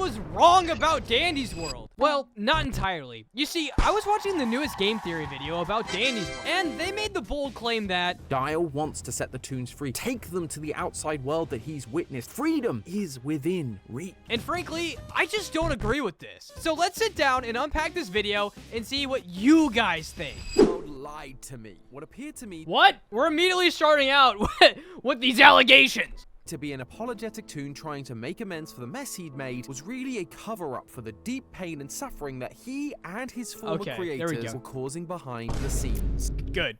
was wrong about Dandy's World. Well, not entirely. You see, I was watching the newest game theory video about Dandy's World, and they made the bold claim that Dyle wants to set the toons free, take them to the outside world that he's witnessed. Freedom is within reach. And frankly, I just don't agree with this. So let's sit down and unpack this video and see what you guys think. God lied to me. What appeared to me What? We're immediately starting out with these allegations. to be an apologetic toon trying to make amends for the mess he'd made was really a cover-up for the deep pain and suffering that he and his former creators were causing behind the scenes. Good.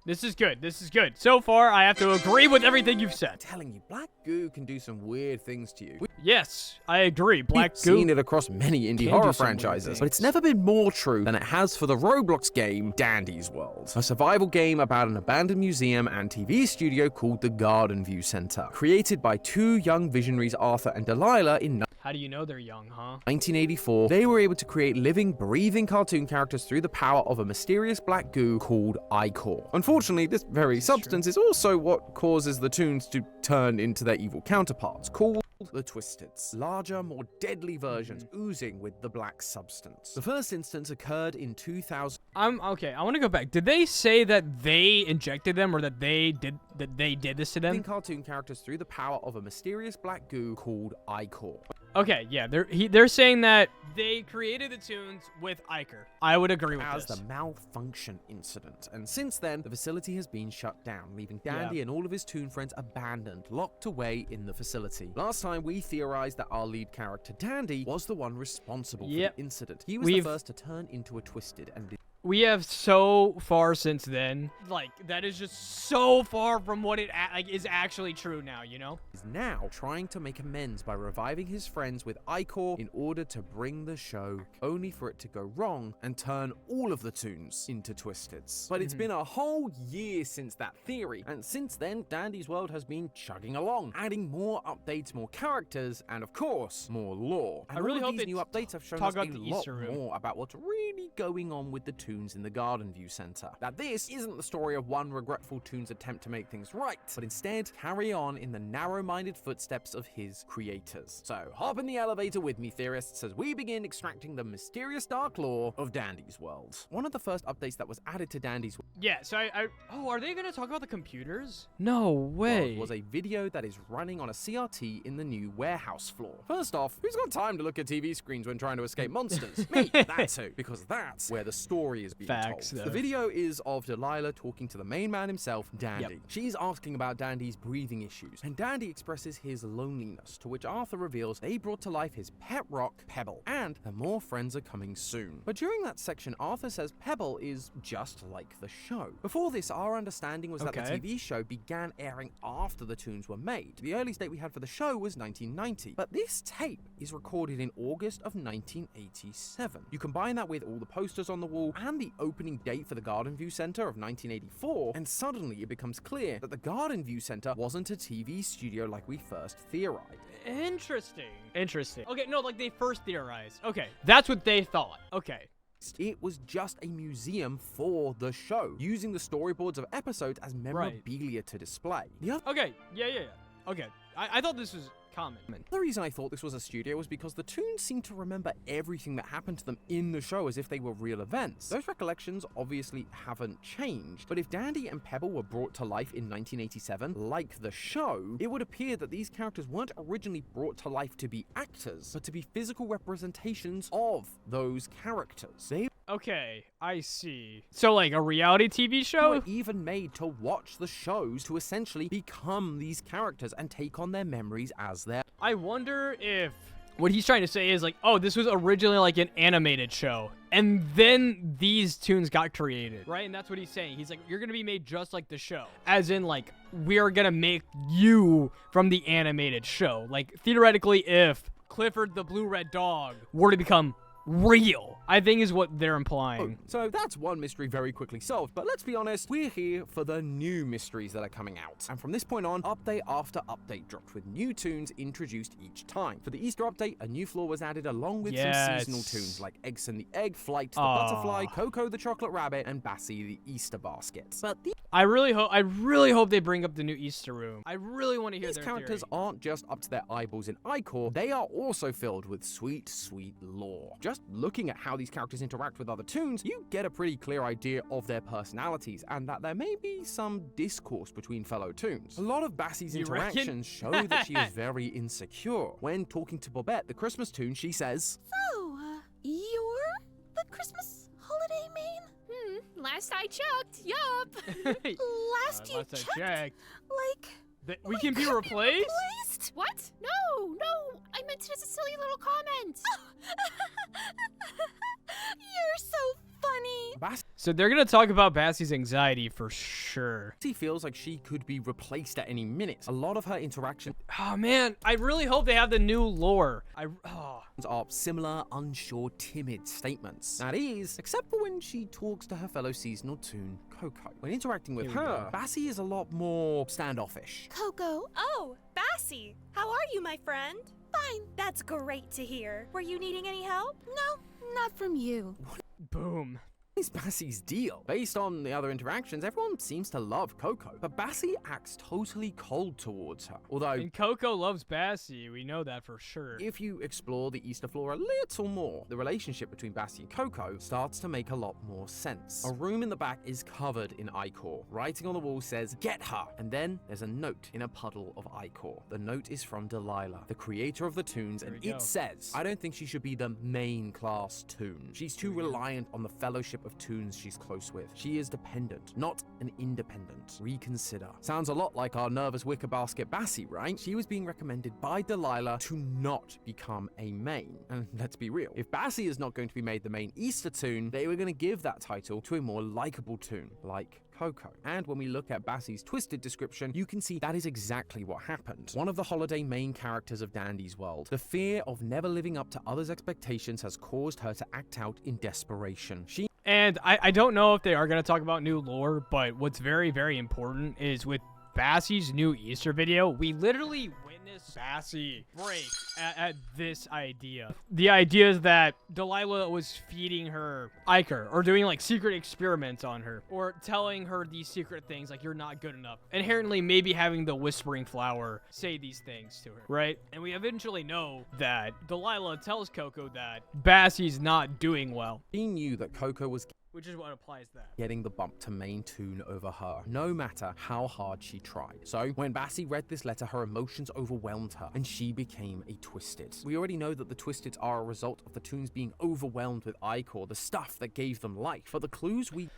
This is good. This is good. So far, I have to agree with everything you've said. I'm telling you, black goo can do some weird things to you. Yes, I agree. Black We've goo. seen it across many indie horror franchises, but it's never been more true than it has for the Roblox game Dandy's World, a survival game about an abandoned museum and TV studio called the Garden View Center, created by two young visionaries, Arthur and Delilah, in How do you know they're young, huh? 1984. They were able to create living, breathing cartoon characters through the power of a mysterious black goo called ichor. Unfortunately, this very substance is also what causes the toons to turn into their evil counterparts, called the Twisteds. Larger, more deadly versions oozing with the black substance. The first instance occurred in 2000. Okay, I want to go back. Did they say that they injected them or that they did this to them? Cartoon characters through the power of a mysterious black goo called ichor. Okay, yeah, they're saying that they created the toons with ichor. I would agree with As this. the malfunction incident, and since then the facility has been shut down, leaving Dandy and all of his toon friends abandoned, locked away in the facility. Last time we theorized that our lead character Dandy was the one responsible for the incident. He was the first to turn into a twisted, and we have so far since then. Like, that is just so far from what it is actually true now, you know? Is now trying to make amends by reviving his friends with ichor in order to bring the show, only for it to go wrong and turn all of the toons into Twisteds. But it's been a whole year since that theory, and since then, Dandy's World has been chugging along, adding more updates, more characters, and of course, more lore. And I really hope these new updates have shown us a lot more about what's really going on with the toons in the Garden View Center. That this isn't the story of one regretful toon's attempt to make things right, but instead carry on in the narrow-minded footsteps of his creators. So hop in the elevator with me, theorists, as we begin extracting the mysterious dark lore of Dandy's World. One of the first updates that was added to Dandy's World are they gonna talk about the computers? No way. was a video that is running on a CRT in the new warehouse floor. First off, who's got time to look at TV screens when trying to escape monsters? Me, that's who, because that's where the story is being told. The video is of Delilah talking to the main man himself, Dandy. She's asking about Dandy's breathing issues, and Dandy expresses his loneliness, to which Arthur reveals they brought to life his pet rock, Pebble, and that more friends are coming soon. But during that section, Arthur says Pebble is just like the show. Before this, our understanding was that the TV show began airing after the toons were made. The earliest date we had for the show was 1990, but this tape is recorded in August of 1987. You combine that with all the posters on the wall and the opening date for the Garden View Center of 1984, and suddenly it becomes clear that the Garden View Center wasn't a TV studio like we first theorized. Interesting. Okay, no, like they first theorized. Okay, that's what they thought. Okay. It was just a museum for the show, using the storyboards of episodes as memorabilia to display. Okay, yeah. Okay, I thought this was common. The reason I thought this was a studio was because the toons seem to remember everything that happened to them in the show as if they were real events. Those recollections obviously haven't changed, but if Dandy and Pebble were brought to life in 1987, like the show, it would appear that these characters weren't originally brought to life to be actors, but to be physical representations of those characters. Okay, I see. So like a reality TV show? Were even made to watch the shows to essentially become these characters and take on their memories as their... I wonder if what he's trying to say is like, oh, this was originally like an animated show, and then these toons got created, right? And that's what he's saying. He's like, you're gonna be made just like the show. As in like, we're gonna make you from the animated show. Like, theoretically, if Clifford the Blue Red Dog were to become real, I think is what they're implying. So that's one mystery very quickly solved, but let's be honest, we're here for the new mysteries that are coming out. And from this point on, update after update dropped with new toons introduced each time. For the Easter update, a new floor was added along with some seasonal toons like Eggs and the Egg, Flight, the Butterfly, Coco the Chocolate Rabbit, and Bassie the Easter Basket. But I really hope they bring up the new Easter room. I really want to hear these characters aren't just up to their eyeballs in iCore, they are also filled with sweet, sweet lore. Just looking at how these characters interact with other toons, you get a pretty clear idea of their personalities and that there may be some discourse between fellow toons. A lot of Bassie's interactions show that she is very insecure. When talking to Bobette, the Christmas toon, she says, "So, you're the Christmas holiday main?" Last I checked, yup. Last you checked? Like, we can be replaced? What? No, I meant it as a silly little comment. You're so funny. So they're gonna talk about Bassie's anxiety for sure. She feels like she could be replaced at any minute. A lot of her interaction Oh man, I really hope they have the new lore. are similar, unsure, timid statements. That is, except for when she talks to her fellow seasonal toon, Coco. When interacting with her, Bassie is a lot more standoffish. Coco. Oh, Bassie. How are you, my friend? Fine. That's great to hear. Were you needing any help? No, not from you. Boom. What is Bassie's deal? Based on the other interactions, everyone seems to love Coco, but Bassie acts totally cold towards her. Although, And Coco loves Bassie, we know that for sure. if you explore the Easter floor a little more, the relationship between Bassie and Coco starts to make a lot more sense. A room in the back is covered in iCore. Writing on the wall says, "Get her!" And then there's a note in a puddle of iCore. The note is from Delilah, the creator of the toons, and it says, "I don't think she should be the main class toon. She's too reliant on the fellowship of toons she's close with. She is dependent, not an independent. Reconsider." Sounds a lot like our nervous wicker basket Bassie, right? She was being recommended by Delilah to not become a main. And let's be real, if Bassie is not going to be made the main Easter toon, they were going to give that title to a more likable toon, like Coco. And when we look at Bassie's twisted description, you can see that is exactly what happened. One of the holiday main characters of Dandy's world, the fear of never living up to others' expectations has caused her to act out in desperation. And I don't know if they are going to talk about new lore, but what's very, very important is with Bassie's new Easter video, we literally witnessed Bassie break at this idea. The idea is that Delilah was feeding her Iker, or doing like secret experiments on her, or telling her these secret things like you're not good enough. Inherently, maybe having the whispering flower say these things to her, right? And we eventually know that Delilah tells Coco that Bassie's not doing well. She knew that Coco was Which is what applies that. getting the bump to main toon over her, no matter how hard she tried. So when Bassie read this letter, her emotions overwhelmed her, and she became a Twisted. We already know that the Twisteds are a result of the toons being overwhelmed with iCore, the stuff that gave them life. But the clues we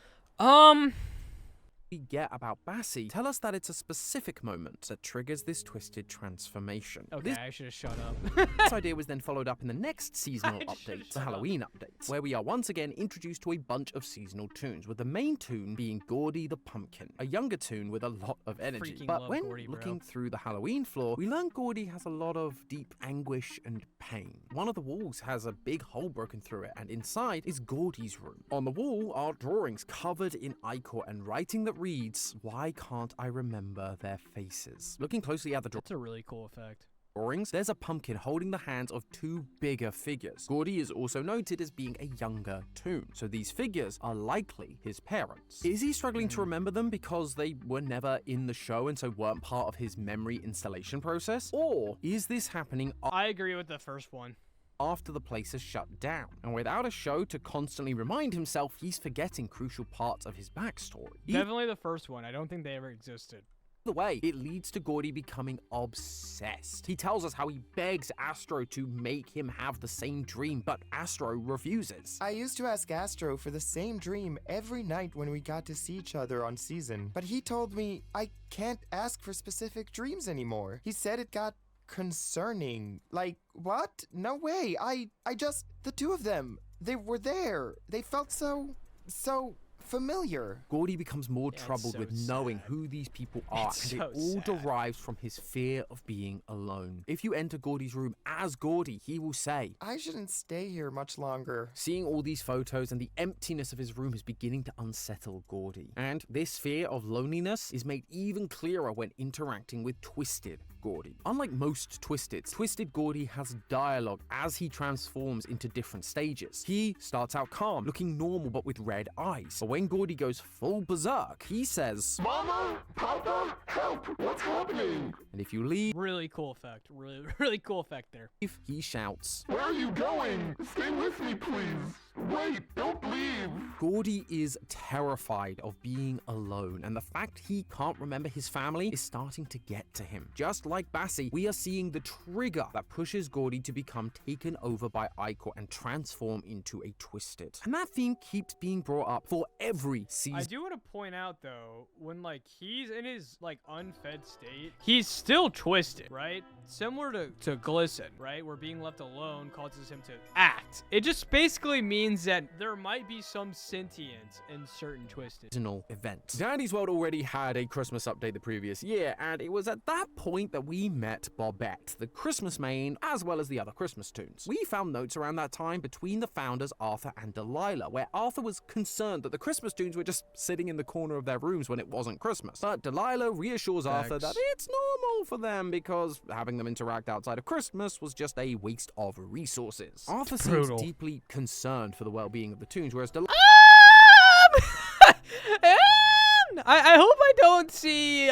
get about Bassie tell us that it's a specific moment that triggers this twisted transformation. Okay, I should have shut up. This idea was then followed up in the next seasonal update, the Halloween update, where we are once again introduced to a bunch of seasonal toons, with the main toon being Gordy the Pumpkin, a younger toon with a lot of energy. Freaking But love when Gordy, bro. looking through the Halloween floor, we learn Gordy has a lot of deep anguish and pain. One of the walls has a big hole broken through it, and inside is Gordy's room. On the wall are drawings covered in iCore and writing that reads, "Why can't I remember their faces?" Looking closely at the That's a really cool effect. drawings, there's a pumpkin holding the hands of two bigger figures. Gordy is also noted as being a younger toon, so these figures are likely his parents. Is he struggling to remember them because they were never in the show and so weren't part of his memory installation process? Or is this happening I agree with the first one. after the place is shut down? And without a show to constantly remind himself, he's forgetting crucial parts of his backstory. Definitely the first one. I don't think they ever existed. Either way, it leads to Gordy becoming obsessed. He tells us how he begs Astro to make him have the same dream, but Astro refuses. I used to ask Astro for the same dream every night when we got to see each other on season, but he told me I can't ask for specific dreams anymore. He said it got concerning. Like, what? No way. I just, the two of them, they were there. They felt so familiar. Gordy becomes more troubled with knowing who these people are, and it all derives from his fear of being alone. If you enter Gordy's room as Gordy, he will say, I shouldn't stay here much longer. Seeing all these photos and the emptiness of his room is beginning to unsettle Gordy. And this fear of loneliness is made even clearer when interacting with Twisted Gordy. Unlike most Twisteds, Twisted Gordy has dialogue as he transforms into different stages. He starts out calm, looking normal but with red eyes. But when Gordy goes full berserk, he says, Mama, Papa, help, what's happening? And if you leave, really cool effect, really cool effect there. He shouts, where are you going? Stay with me, please. Wait, don't leave. Gordy is terrified of being alone, and the fact he can't remember his family is starting to get to him. Just like Bassie, we are seeing the trigger that pushes Gordy to become taken over by Icor and transform into a Twisted. And that theme keeps being brought up for every season. I do want to point out though, when like he's in his like unfed state, he's still twisted, right? Similar to Glisten, right? Where being left alone causes him to act. It just basically means that there might be some sentience in certain Twisted event. Daddy's World already had a Christmas update the previous year, and it was at that point that we met Bobette, the Christmas main, as well as the other Christmas toons. We found notes around that time between the founders Arthur and Delilah, where Arthur was concerned that the Christmas toons were just sitting in the corner of their rooms when it wasn't Christmas. But Delilah reassures Arthur that it's normal for them because having them interact outside of Christmas was just a waste of resources. Arthur seems deeply concerned for the well-being of the toons, whereas Delilah... I hope I don't see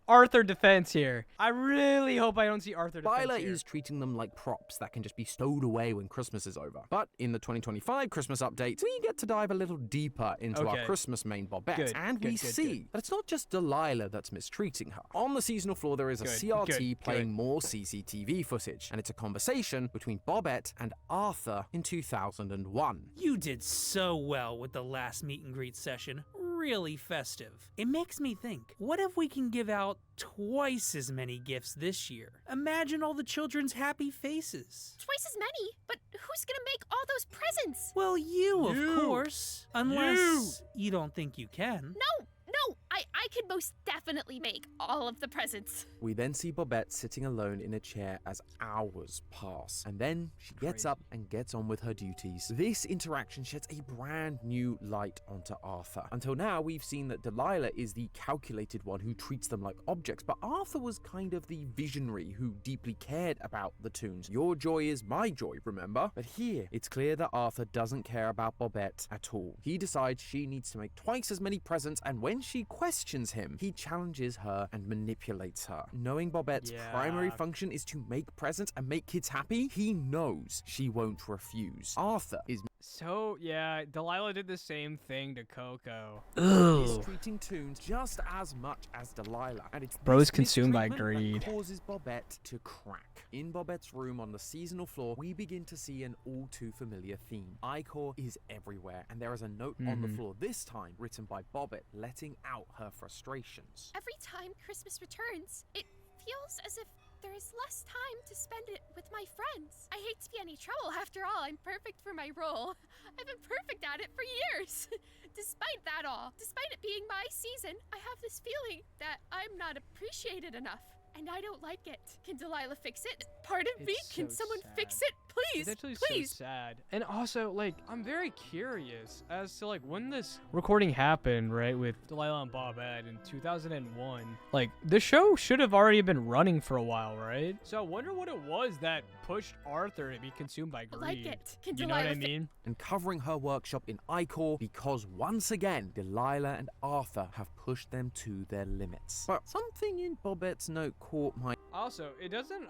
Arthur defense here. I really hope I don't see Arthur defense Dyle here. is treating them like props that can just be stowed away when Christmas is over. But in the 2025 Christmas update, we get to dive a little deeper into our Christmas main Bobette, and we see that it's not just Delilah that's mistreating her. On the seasonal floor, there is a CRT playing more CCTV footage, and it's a conversation between Bobette and Arthur in 2001. You did so well with the last meet and greet session. Really festive. It makes me think, what if we can give out twice as many gifts this year? Imagine all the children's happy faces. Twice as many? But who's gonna make all those presents? Well, you, of course. Unless you don't think you can. No, I can most definitely make all of the presents. We then see Bobette sitting alone in a chair as hours pass, and then she gets up and gets on with her duties. This interaction sheds a brand new light onto Arthur. Until now, we've seen that Delilah is the calculated one who treats them like objects, but Arthur was kind of the visionary who deeply cared about the toons. Your joy is my joy, remember? But here, it's clear that Arthur doesn't care about Bobette at all. He decides she needs to make twice as many presents, and when she questions him, he challenges her and manipulates her. Knowing Bobette's primary function is to make presents and make kids happy, he knows she won't refuse. Arthur is... So, yeah, Delilah did the same thing to Coco. He's treating toons just as much as Delilah, and it's bro's consumed by greed. That causes Bobette to crack. In Bobette's room on the seasonal floor, we begin to see an all too familiar theme. Icor is everywhere, and there is a note on the floor, this time written by Bobette, letting out her frustrations. Every time Christmas returns, it feels as if there is less time to spend it with my friends. I hate to be any trouble. After all, I'm perfect for my role. I've been perfect at it for years. Despite that all, despite it being my season, I have this feeling that I'm not appreciated enough. And I don't like it. Can Delilah fix it? Pardon me? Can someone fix it? Please, it's actually please. so sad. And also, like, I'm very curious as to, like, when this recording happened, right, with Delilah and Bobette in 2001. Like, the show should have already been running for a while, right? So I wonder what it was that pushed Arthur to be consumed by greed. I like it. Can you know what I mean? And covering her workshop in Icor because once again, Delilah and Arthur have pushed them to their limits. But something in Bobette's note caught my... Also,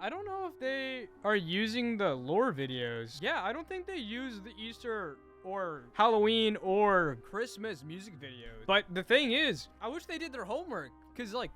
I don't know if they are using the lore videos. Yeah, I don't think they use the Easter or Halloween or Christmas music videos. But the thing is, I wish they did their homework. Because, like,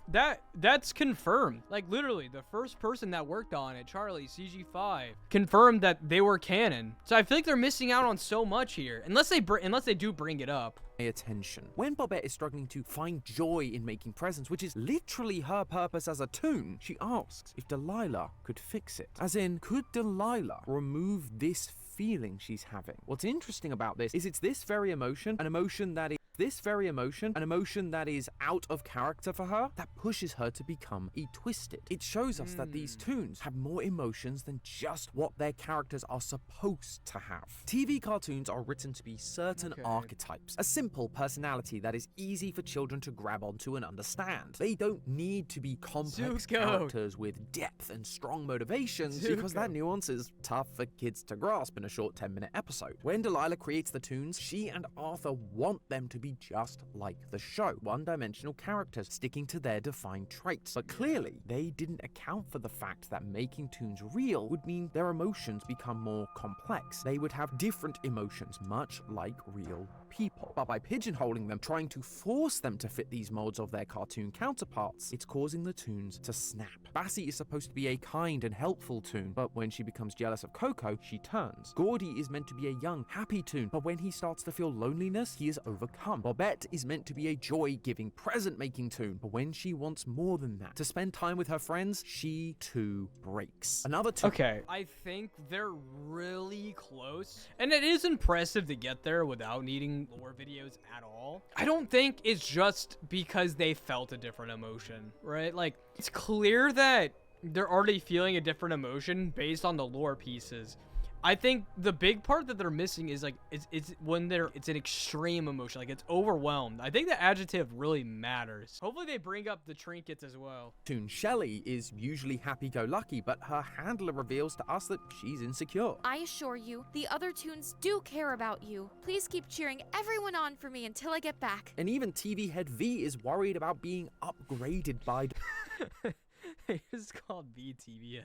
that's confirmed. Like, literally, the first person that worked on it, Charlie, CG5, confirmed that they were canon. So I feel like they're missing out on so much here. Unless they do bring it up. Attention. When Bobette is struggling to find joy in making presents, which is literally her purpose as a toon, she asks if Delilah could fix it. As in, could Delilah remove this feeling she's having? What's interesting about this is it's this very emotion, an emotion that is This very emotion, an emotion that is out of character for her, that pushes her to become twisted. It shows us that these toons have more emotions than just what their characters are supposed to have. TV cartoons are written to be certain archetypes, a simple personality that is easy for children to grab onto and understand. They don't need to be complex characters with depth and strong motivations because that nuance is tough for kids to grasp in a short 10-minute episode. When Delilah creates the toons, she and Arthur want them to be just like the show, one-dimensional characters sticking to their defined traits. But clearly, they didn't account for the fact that making toons real would mean their emotions become more complex. They would have different emotions, much like real people. But by pigeonholing them, trying to force them to fit these molds of their cartoon counterparts, it's causing the toons to snap. Bassie is supposed to be a kind and helpful toon, but when she becomes jealous of Coco, she turns. Gordy is meant to be a young, happy toon, but when he starts to feel loneliness, he is overcome. Bobette is meant to be a joy-giving, present-making toon, but when she wants more than that, to spend time with her friends, she too breaks. Another toon. Okay, I think they're really close, and it is impressive to get there without needing lore videos at all. I don't think it's just because they felt a different emotion, right? Like, it's clear that they're already feeling a different emotion based on the lore pieces. I think the big part that they're missing is like it's when it's an extreme emotion, like it's overwhelmed. I think the adjective really matters. Hopefully they bring up the trinkets as well. Toon Shelly is usually happy-go-lucky, but her handler reveals to us that she's insecure. I assure you, the other toons do care about you. Please keep cheering everyone on for me until I get back. And even TV head V is worried about being upgraded by It's called BTV.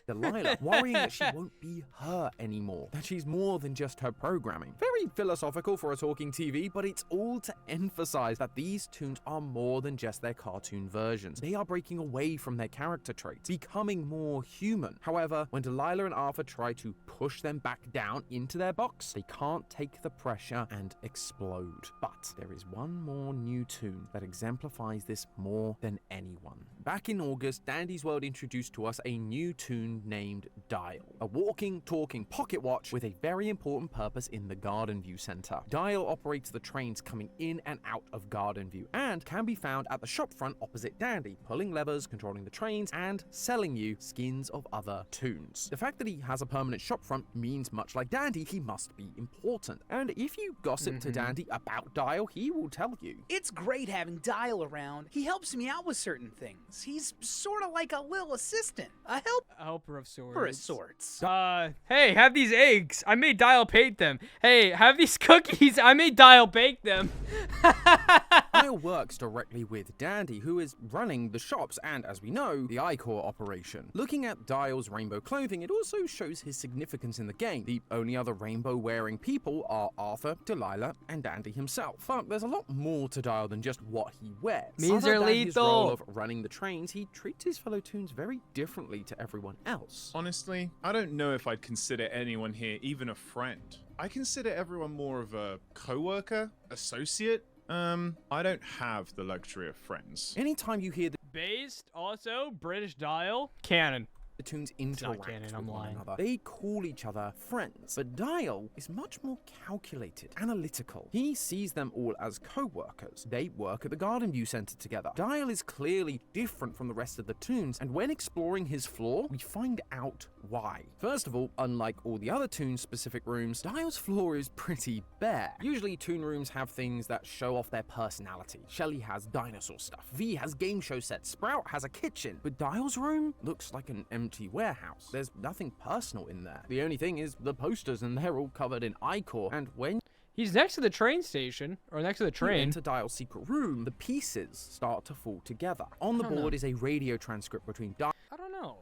Delilah, worrying that she won't be her anymore, that she's more than just her programming. Very philosophical for a talking TV, but it's all to emphasize that these toons are more than just their cartoon versions. They are breaking away from their character traits, becoming more human. However, when Delilah and Arthur try to push them back down into their box, they can't take the pressure and explode. But there is one more new toon that exemplifies this more than anyone. Back in August, Dandy's World introduced to us a new toon named Dyle, a walking, talking pocket watch with a very important purpose in the Garden View Center. Dyle operates the trains coming in and out of Garden View and can be found at the shopfront opposite Dandy, pulling levers, controlling the trains, and selling you skins of other toons. The fact that he has a permanent shopfront means, much like Dandy, he must be important. And if you gossip to Dandy about Dyle, he will tell you. It's great having Dyle around. He helps me out with certain things. He's sort of like a little assistant. A helper of sorts. For sorts. Hey, have these eggs. I made Dyle bake them. Hey, have these cookies. I made Dyle bake them. Dyle works directly with Dandy, who is running the shops and, as we know, the I-Core operation. Looking at Dyle's rainbow clothing, it also shows his significance in the game. The only other rainbow-wearing people are Arthur, Delilah, and Dandy himself. But there's a lot more to Dyle than just what he wears. Means they're lethal. His role of running the trains, he treats his fellow toons very differently to everyone else. Honestly, I don't know if I'd consider anyone here even a friend. I consider everyone more of a co-worker, associate. I don't have the luxury of friends. Anytime you hear the based, also, British Dyle, canon. The toons interact with one another. They call each other friends, but Dyle is much more calculated, analytical. He sees them all as co-workers. They work at the Garden View Center together. Dyle is clearly different from the rest of the toons, and when exploring his floor, we find out why. First of all, unlike all the other toon-specific rooms, Dyle's floor is pretty bare. Usually, toon rooms have things that show off their personality. Shelly has dinosaur stuff. V has game show sets. Sprout has a kitchen. But Dyle's room looks like an empty warehouse. There's nothing personal in there. The only thing is the posters, and they're all covered in I-Core. And when he's next to the train station, or next to the train, into Dyle's secret room, the pieces start to fall together. On the board is a radio transcript between Dyle. I don't know.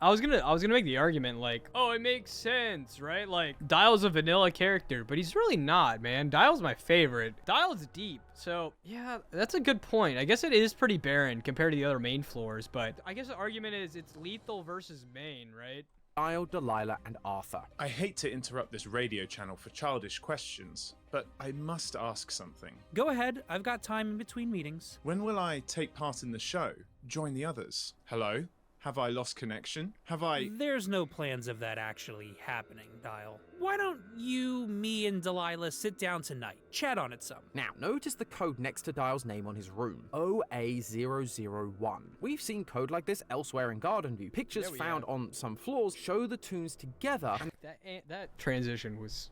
I was gonna make the argument like, oh, it makes sense, right? Like, Dyle's a vanilla character, but he's really not, man. Dyle's my favorite. Dyle's deep. So, yeah, that's a good point. I guess it is pretty barren compared to the other main floors, but I guess the argument is it's lethal versus main, right? Dyle, Delilah, and Arthur. I hate to interrupt this radio channel for childish questions, but I must ask something. Go ahead. I've got time in between meetings. When will I take part in the show? Join the others? Hello? Have I lost connection? Have I... There's no plans of that actually happening, Dyle. Why don't you, me, and Delilah sit down tonight, chat on it some? Now, notice the code next to Dyle's name on his room, OA001. We've seen code like this elsewhere in Garden View. Pictures found on some floors show the toons together. And that transition was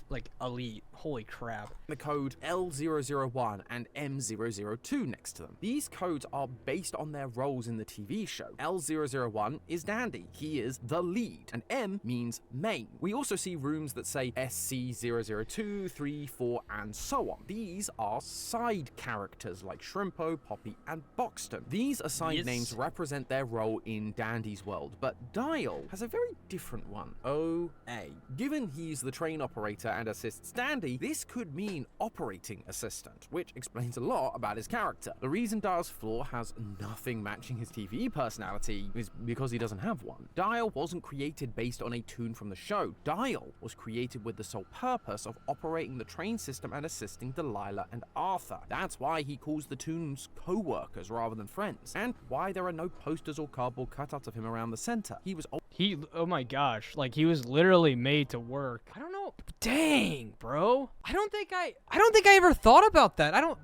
like elite. Holy crap. The code L001 and M002 next to them. These codes are based on their roles in the TV show. L001 is Dandy. He is the lead. And M means main. We also see rooms that say SC002, 3, 4, and so on. These are side characters like Shrimpo, Poppy, and Boxton. These assigned names represent their role in Dandy's world, but Dyle has a very different one. OA. Given he's the train operator and assists Dandy, this could mean operating assistant, which explains a lot about his character. The reason Dyle's floor has nothing matching his TV personality is because he doesn't have one. Dyle wasn't created based on a toon from the show. Dyle was created with the sole purpose of operating the train system and assisting Delilah and Arthur. That's why he calls the toons co-workers rather than friends, and why there are no posters or cardboard cutouts of him around the center. Oh my gosh, like he was literally made to work. I don't know. Dang, bro. I don't think I ever thought about that. I don't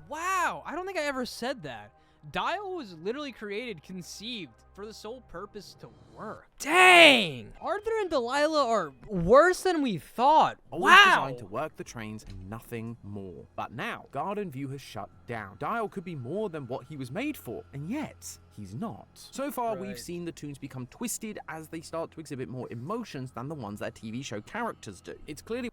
think I ever said that. Dyle was literally conceived for the sole purpose to work. Dang! Arthur and Delilah are worse than we thought. Always designed to work the trains and nothing more. But now, Garden View has shut down. Dyle could be more than what he was made for, and yet he's not. So far, we've seen the toons become twisted as they start to exhibit more emotions than the ones their TV show characters do. It's clearly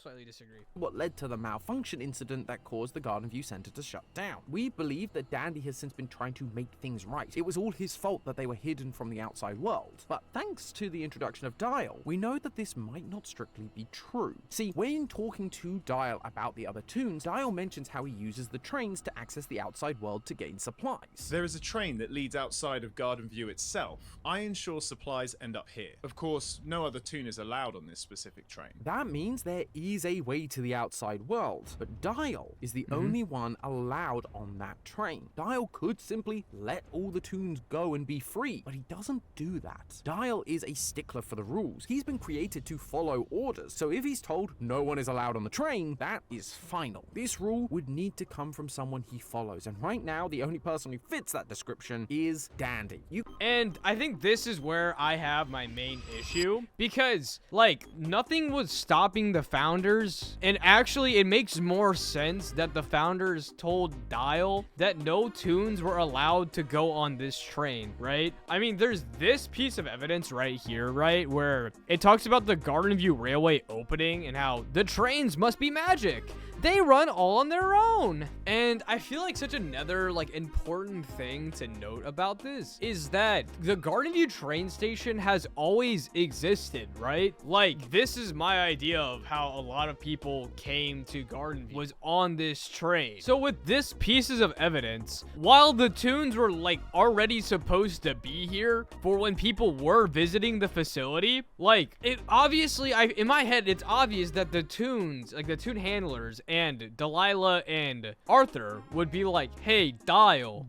slightly disagree. What led to the malfunction incident that caused the Garden View Center to shut down. We believe that Dandy has since been trying to make things right. It was all his fault that they were hidden from the outside world. But thanks to the introduction of Dyle, we know that this might not strictly be true. See, when talking to Dyle about the other toons, Dyle mentions how he uses the trains to access the outside world to gain supplies. There is a train that leads outside of Garden View itself. I ensure supplies end up here. Of course, no other toon is allowed on this specific train. That means there is a way to the outside world, but Dyle is the only one allowed on that train. Dyle could simply let all the toons go and be free, but he doesn't do that. Dyle is a stickler for the rules. He's been created to follow orders, so if he's told no one is allowed on the train, that is final. This rule would need to come from someone he follows, and right now the only person who fits that description is Dandy. And I think this is where I have my main issue, because like nothing was stopping the founders, and actually it makes more sense that the founders told Dyle that no toons were allowed to go on this train, right? I mean, there's this piece of evidence right here, right, where it talks about the Garden View Railway opening and how the trains must be magic. They run all on their own. And I feel like such another like important thing to note about this is that the Garden View train station has always existed, right? Like, this is my idea of how a lot of people came to Garden View, was on this train. So with this pieces of evidence, while the toons were like already supposed to be here for when people were visiting the facility, like it obviously, in my head, it's obvious that the toons, like the toon handlers and Delilah and Arthur would be like, hey, Dyle,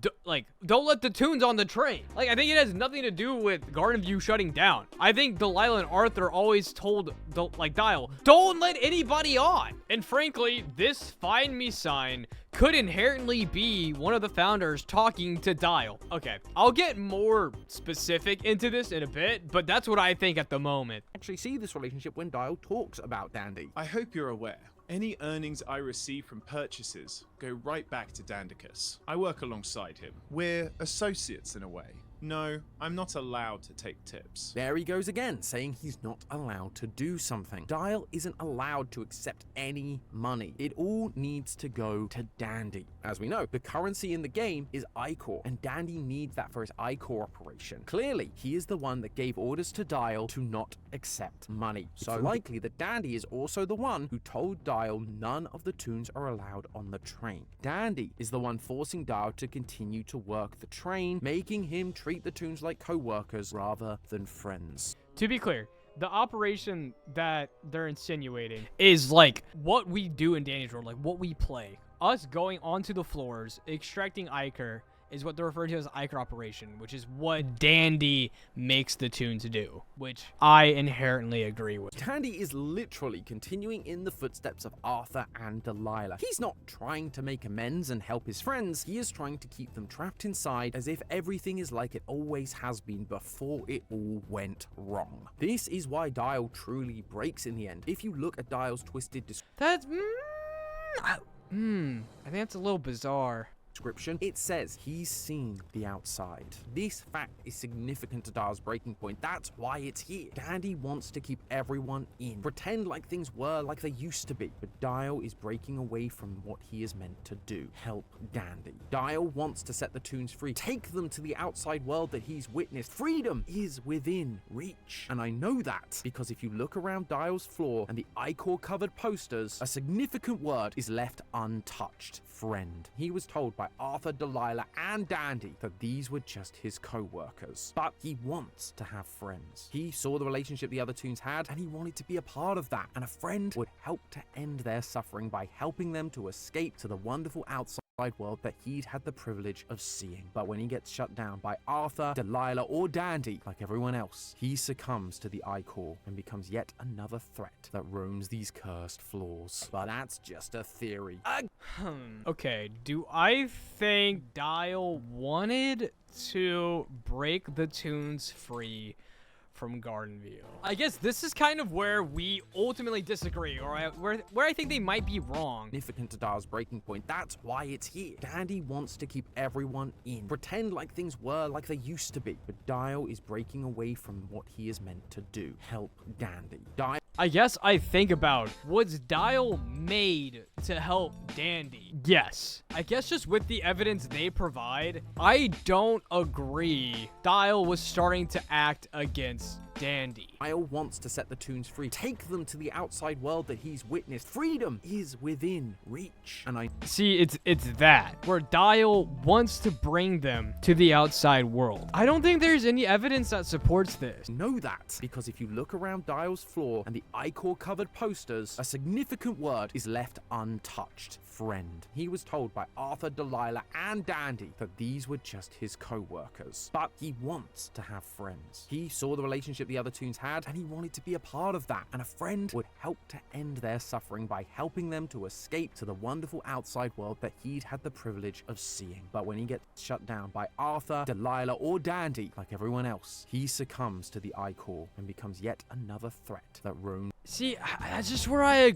don't let the toons on the train. Like, I think it has nothing to do with Garden View shutting down. I think Delilah and Arthur always told, Dyle, don't let anybody on. And frankly, this find me sign could inherently be one of the founders talking to Dyle. Okay, I'll get more specific into this in a bit, but that's what I think at the moment. Actually see this relationship when Dyle talks about Dandy. I hope you're aware. Any earnings I receive from purchases go right back to Dandicus. I work alongside him. We're associates in a way. No, I'm not allowed to take tips. There he goes again, saying he's not allowed to do something. Dyle isn't allowed to accept any money. It all needs to go to Dandy. As we know, the currency in the game is iCore, and Dandy needs that for his iCore operation. Clearly, he is the one that gave orders to Dyle to not accept money. So likely that Dandy is also the one who told Dyle none of the toons are allowed on the train. Dandy is the one forcing Dyle to continue to work the train, making him treat the toons like co-workers rather than friends. To be clear, the operation that they're insinuating is like what we do in Danny's world, like what we play. Us going onto the floors, extracting ichor, is what they're referring to as Iker operation, which is what Dandy makes the toons do, which I inherently agree with. Dandy is literally continuing in the footsteps of Arthur and Delilah. He's not trying to make amends and help his friends, he is trying to keep them trapped inside as if everything is like it always has been before it all went wrong. This is why Dyle truly breaks in the end. If you look at Dyle's twisted That's I think that's a little bizarre. description, it says he's seen the outside. This fact is significant to Dyle's breaking point. That's why it's here. Dandy wants to keep everyone in, pretend like things were like they used to be, but Dyle is breaking away from what he is meant to do, help Dandy. Dyle wants to set the toons free, take them to the outside world that he's witnessed. Freedom is within reach, and I know that because if you look around Dyle's floor and the iCore covered posters, a significant word is left untouched: friend. He was told by Arthur, Delilah, and Dandy that these were just his co-workers. But he wants to have friends. He saw the relationship the other toons had, and he wanted to be a part of that. And a friend would help to end their suffering by helping them to escape to the wonderful outside world that he'd had the privilege of seeing. But when he gets shut down by Arthur, Delilah, or Dandy, like everyone else, he succumbs to the iCore and becomes yet another threat that roams these cursed floors. But that's just a theory. Okay, do I think Dyle wanted to break the toons free from Garden View? I guess this is kind of where we ultimately disagree, or where I think they might be wrong. Significant to Dyle's breaking point. That's why it's here. Dandy wants to keep everyone in, pretend like things were like they used to be, but Dyle is breaking away from what he is meant to do, help Dandy. I guess I think about, was Dyle made to help Dandy? Yes. I guess just with the evidence they provide, I don't agree Dyle was starting to act against Dandy. Dyle wants to set the toons free, take them to the outside world that he's witnessed. Freedom is within reach. And I see it's that where Dyle wants to bring them to the outside world. I don't think there's any evidence that supports this. Know that because if you look around Dyle's floor and the iCore covered posters, a significant word is left untouched: friend. He was told by Arthur, Delilah, and Dandy that these were just his co-workers. But he wants to have friends. He saw the relationship the other toons had, and he wanted to be a part of that. And a friend would help to end their suffering by helping them to escape to the wonderful outside world that he'd had the privilege of seeing. But when he gets shut down by Arthur, Delilah, or Dandy, like everyone else, he succumbs to the iCore and becomes yet another threat that roams. See, that's just where I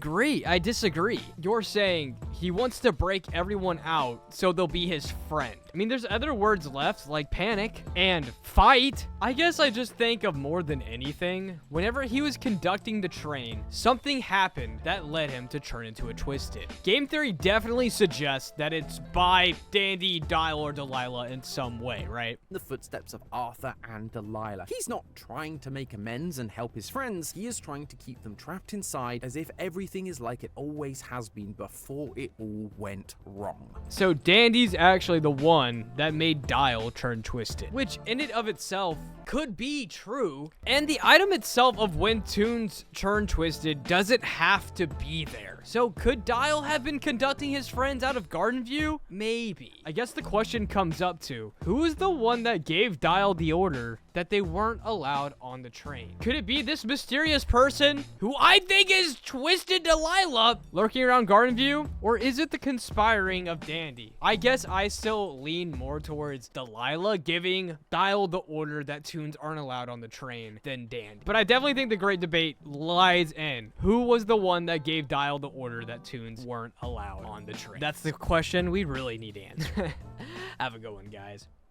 disagree. You're saying he wants to break everyone out so they'll be his friend. I mean, there's other words left, like panic and fight. I guess I just think of more than anything, whenever he was conducting the train, something happened that led him to turn into a Twisted. Game theory definitely suggests that it's by Dandy, Dyle, or Delilah in some way, right? The footsteps of Arthur and Delilah. He's not trying to make amends and help his friends. He is trying to keep them trapped inside as if everything is like it always has been before it all went wrong. So Dandy's actually the one that made Dyle turn Twisted, which in and of itself could be true. And the item itself of when toons turn Twisted doesn't have to be there. So could Dyle have been conducting his friends out of Garden View? Maybe. I guess the question comes up to, who is the one that gave Dyle the order that they weren't allowed on the train? Could it be this mysterious person who I think is Twisted Delilah lurking around Garden View? Or is it the conspiring of Dandy? I guess I still lean more towards Delilah giving Dyle the order that toons aren't allowed on the train than Dandy. But I definitely think the great debate lies in who was the one that gave Dyle the order that toons weren't allowed on the train. That's the question we really need to answer. Have a good one, guys.